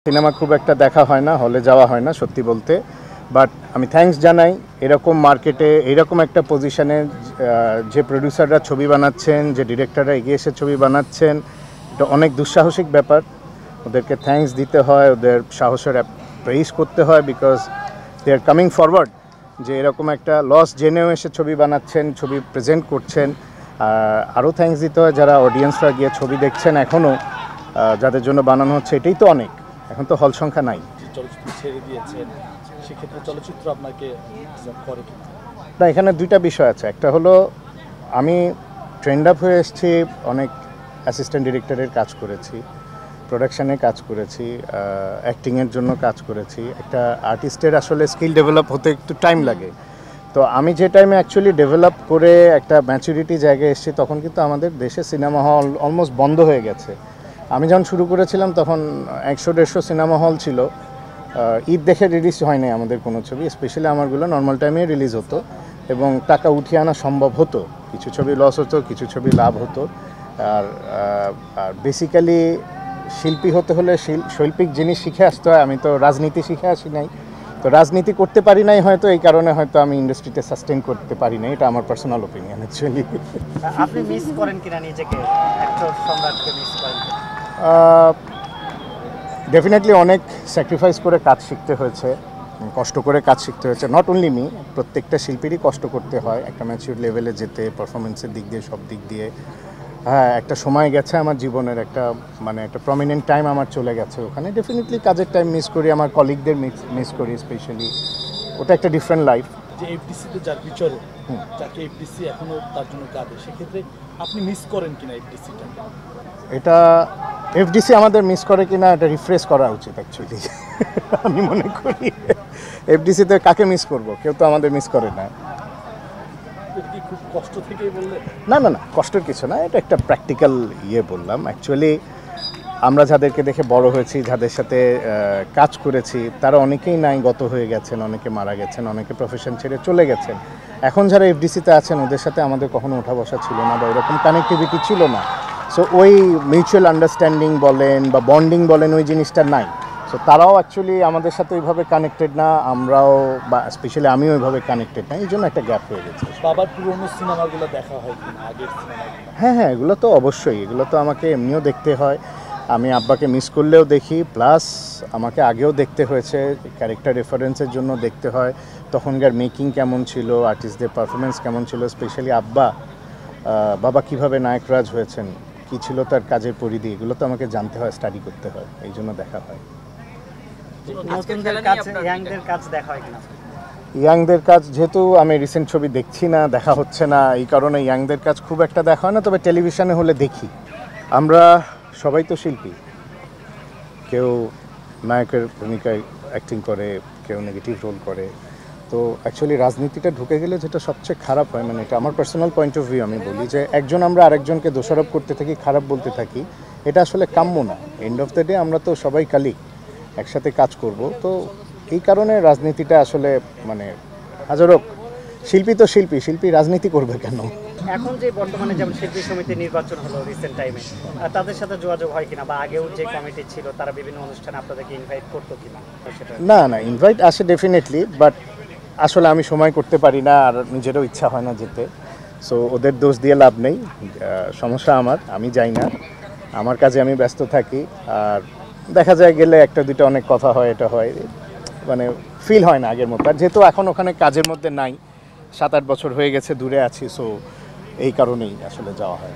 Cinema খুব একটা দেখা হয় না, হলে যাওয়া হয় না সত্যি বলতে। বাট আমি থ্যাঙ্কস জানাই এরকম মার্কেটে এরকম একটা পজিশনে যে প্রডিউসাররা ছবি বানাচ্ছেন, যে ডিরেক্টররা এগিয়ে এসে ছবি বানাচ্ছেন, এটা অনেক দুঃসাহসিক ব্যাপার। ওদেরকে থ্যাঙ্কস দিতে হয়, ওদের সাহসের প্রেইজ করতে হয়, because they are coming forward. যে এরকম একটা লস জেনেও এসে ছবি বানাচ্ছেন, ছবি প্রেজেন্ট করছেন। আরও থ্যাঙ্কস দিতে হয় যারা অডিয়েন্সরা গিয়ে ছবি দেখছেন এখনও, যাদের জন্য বানানো হচ্ছে, এটাই তো অনেক। এখন তো হল সংখ্যা নাই। চলচ্চিত্র ছেড়ে দিয়েছেন, সেক্ষেত্রে চলচ্চিত্র আপনাকে করে কি না, এখানে দুইটা বিষয় আছে। একটা হলো আমি ট্রেন্ড আপ হয়ে এসেছি, অনেক অ্যাসিস্ট্যান্ট ডিরেক্টরের কাজ করেছি, প্রোডাকশানে কাজ করেছি, অ্যাক্টিংয়ের জন্য কাজ করেছি। একটা আর্টিস্টের আসলে স্কিল ডেভেলপ হতে একটু টাইম লাগে। তো আমি যে টাইমে অ্যাকচুয়ালি ডেভেলপ করে একটা ম্যাচুরিটি জায়গায় এসেছি, তখন কিন্তু আমাদের দেশে সিনেমা হল অলমোস্ট বন্ধ হয়ে গেছে। আমি যখন শুরু করেছিলাম তখন 100-150 সিনেমা হল ছিল। ঈদ দেখে রিলিজ হয়নি আমাদের কোনো ছবি, স্পেশালি আমারগুলো নর্মাল টাইমে রিলিজ হতো এবং টাকা উঠিয়ে আনা সম্ভব হতো। কিছু ছবি লস হতো, কিছু ছবি লাভ হতো। আর বেসিক্যালি শিল্পী হতে হলে শৈল্পিক জিনিস শিখে আসতে হয়। আমি তো রাজনীতি শিখে আসি নাই, তো রাজনীতি করতে পারি নাই হয়তো, এই কারণে হয়তো আমি ইন্ডাস্ট্রিতে সাস্টেন করতে পারি নাই। এটা আমার পার্সোনাল ওপিনিয়ন অ্যাকচুয়ালি। আপনি মিস করেন কিনা নিজেকে, অ্যাক্টর সম্রাটকে মিস করেন? ডেফিনেটলি অনেক স্যাক্রিফাইস করে কাজ শিখতে হয়েছে, কষ্ট করে কাজ শিখতে হয়েছে। নট অনলি মি, প্রত্যেকটা শিল্পীরই কষ্ট করতে হয় একটা ম্যাচিউর লেভেলে যেতে, পারফরমেন্সের দিক দিয়ে, সব দিক দিয়ে। হ্যাঁ, একটা সময় গেছে আমার জীবনের, একটা প্রমিনেন্ট টাইম আমার চলে গেছে ওখানে। ডেফিনেটলি কাজের টাইম মিস করি, আমার কলিগদের মিস করি স্পেশালি। ওটা একটা ডিফারেন্ট লাইফ। যে এফডিসিতে যার বিচারে, যাকে এফডিসি এখনও তার জন্য কাঁদে, সেক্ষেত্রে আপনি মিস করেন কিনা এফডিসিটা? এটা এফডিসি আমাদের মিস করে কিনা এটা রিফ্রেশ করা উচিত অ্যাকচুয়ালি। আমি মনে করি এফডিসিতে কাকে মিস করব, কেউ তো আমাদের মিস করে না। খুব কষ্ট থেকেই বললে? না না না, কষ্টের কিছু না, এটা একটা প্র্যাকটিক্যাল বললাম। অ্যাকচুয়ালি আমরা যাদেরকে দেখে বড় হয়েছি, যাদের সাথে কাজ করেছি, তারা অনেকেই নাই গত হয়ে গেছেন, অনেকে মারা গেছেন, অনেকে প্রফেশন ছেড়ে চলে গেছেন। এখন যারা এফডিসিতে আছেন ওদের সাথে আমাদের কখনো ওঠা বসা ছিল না, বা এরকম কানেক্টিভিটি ছিল না। সো ওই মিউচুয়াল আন্ডারস্ট্যান্ডিং বলেন বা বন্ডিং বলেন, ওই জিনিসটা নাই। সো তারাও অ্যাকচুয়ালি আমাদের সাথে ওইভাবে কানেক্টেড না, আমরাও বা স্পেশালি আমিও ওইভাবে কানেক্টেড না, এই জন্য একটা গ্যাপ হয়ে গেছে। বাবার পুরনো সিনেমাগুলো দেখা হয় কিনা, আগের সিনেমাগুলো? হ্যাঁ হ্যাঁ, এগুলো তো অবশ্যই, এগুলো তো আমাকে এমনিও দেখতে হয়। আমি আব্বাকে মিস করলেও দেখি, প্লাস আমাকে আগেও দেখতে হয়েছে, ক্যারেক্টার রেফারেন্সের জন্য দেখতে হয়। তখনকার মেকিং কেমন ছিল, আর্টিস্টদের পারফরমেন্স কেমন ছিল, স্পেশালি বাবা কিভাবে নায়করাজ হয়েছেন, কী ছিল তার কাজের পরিধি, এগুলো তো আমাকে জানতে হয়, স্টাডি করতে হয়, এই জন্য দেখা হয়। নতুনদের কাজ, ইয়াংদের কাজ দেখা হয় কিনা? ইয়াংদের কাজ যেহেতু আমি রিসেন্ট ছবি দেখছি না, দেখা হচ্ছে না, এই কারণে ইয়াংদের কাজ খুব একটা দেখা হয় না। তবে টেলিভিশনে হলে দেখি। আমরা সবাই তো শিল্পী, কেউ নায়কের ভূমিকায় অ্যাক্টিং করে, কেউ নেগেটিভ রোল করে। তো অ্যাকচুয়ালি রাজনীতিটা ঢুকে গেলে যেটা সবচেয়ে খারাপ হয়, এটা আমার পার্সোনাল পয়েন্ট অফ ভিউ, আমি বলি যে একজন আমরা আরেকজনকে দোষারোপ করতে থাকি, খারাপ বলতে থাকি, এটা আসলে কাম্য না। এন্ড অফ দ্য ডে আমরা তো সবাই কালিগ, একসাথে কাজ করব। তো এই কারণে রাজনীতিটা আসলে হাজারো শিল্পী তো শিল্পী রাজনীতি করবে কেন? এখন যে বর্তমানে যেমন শিল্পী সমিতি নির্বাচন হলো রিসেন্ট টাইমে, তাদের সাথে যোগাযোগ হয় কিনা, বা আগেও যে কমিটি ছিল তারা বিভিন্ন অনুষ্ঠানে আপনাদেরকে ইনভাইট করতো কিনা? না না, ইনভাইট আসে ডেফিনেটলি, বাট আসলে আমি সময় করতে পারি না, আর নিজেরও ইচ্ছা হয় না যেতে। সো ওদের দোষ দিয়ে লাভ নেই, সমস্যা আমার, আমি যাই না, আমার কাজে আমি ব্যস্ত থাকি। আর দেখা যায় গেলে একটা দুটো অনেক কথা হয়, এটা হয়, ফিল হয় না আগের মতো। আর যেহেতু এখন ওখানে কাজের মধ্যে নাই, 7-8 বছর হয়ে গেছে দূরে আছি, সো এই কারণেই আসলে যাওয়া হয়।